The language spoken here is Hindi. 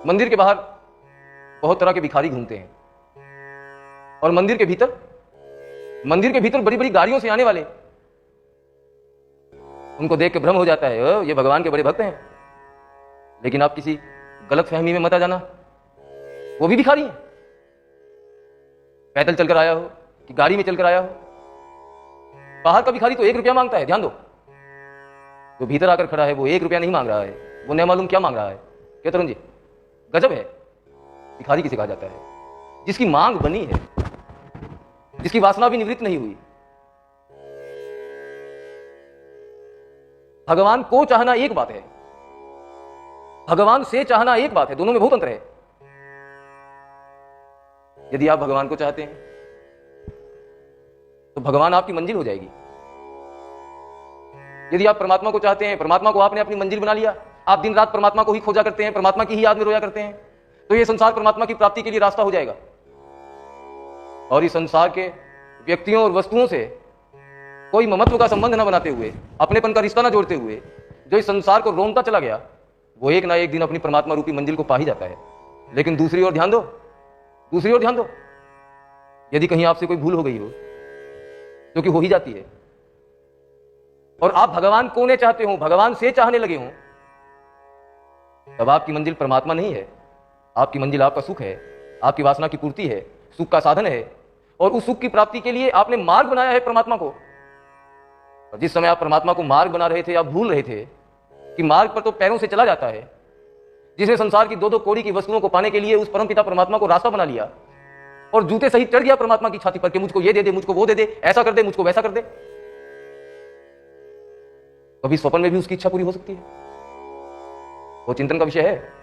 मंदिर के बाहर बहुत तरह के भिखारी घूमते हैं और मंदिर के भीतर बड़ी बड़ी गाड़ियों से आने वाले, उनको देख के भ्रम हो जाता है ये भगवान के बड़े भक्त हैं। लेकिन आप किसी गलत फहमी में मत आ जाना, वो भी भिखारी हैं। पैदल चलकर आया हो कि गाड़ी में चलकर आया हो, बाहर का भिखारी तो 1 रुपया मांगता है। ध्यान दो, जो भीतर आकर खड़ा है वो 1 रुपया नहीं मांग रहा है, वो न मालूम क्या मांग रहा है। क्या तरुण जी, गजब है। भिखारी किसे कहा जाता है? जिसकी मांग बनी है, जिसकी वासना भी निवृत्त नहीं हुई। भगवान को चाहना एक बात है, भगवान से चाहना एक बात है, दोनों में बहुत अंतर है। यदि आप भगवान को चाहते हैं तो भगवान आपकी मंजिल हो जाएगी। यदि आप परमात्मा को चाहते हैं, परमात्मा को आपने अपनी मंजिल बना लिया, आप दिन रात परमात्मा को ही खोजा करते हैं, परमात्मा की ही याद में रोया करते हैं, तो यह संसार परमात्मा की प्राप्ति के लिए रास्ता हो जाएगा। और इस संसार के व्यक्तियों और वस्तुओं से कोई ममत्व का संबंध न बनाते हुए, अपनेपन का रिश्ता न जोड़ते हुए, जो इस संसार को रोमता चला गया, वो एक ना एक दिन अपनी परमात्मा रूपी मंजिल को पा ही जाता है। लेकिन दूसरी ओर ध्यान दो, यदि कहीं आपसे कोई भूल हो गई हो, जो कि हो ही जाती है, और आप भगवान को ने चाहते हो, भगवान से चाहने लगे हो, तब आपकी मंजिल परमात्मा नहीं है। आपकी मंजिल आपका सुख है, आपकी वासना की पूर्ति है, सुख का साधन है। और उस सुख की प्राप्ति के लिए आपने मार्ग बनाया है परमात्मा को। और जिस समय आप परमात्मा को मार्ग बना रहे थे, आप भूल रहे थे कि मार्ग पर तो पैरों से चला जाता है। जिसने संसार की 2-2 कौड़ी की वस्तुओं को पाने के लिए उस परमपिता परमात्मा को रास्ता बना लिया और जूते सहित चढ़ गया परमात्मा की छाती पर कि मुझको ये दे दे, मुझको वो दे दे, ऐसा कर दे, मुझको वैसा कर दे। कभी स्वप्न में भी उसकी इच्छा पूरी हो सकती है, वो चिंतन का विषय है।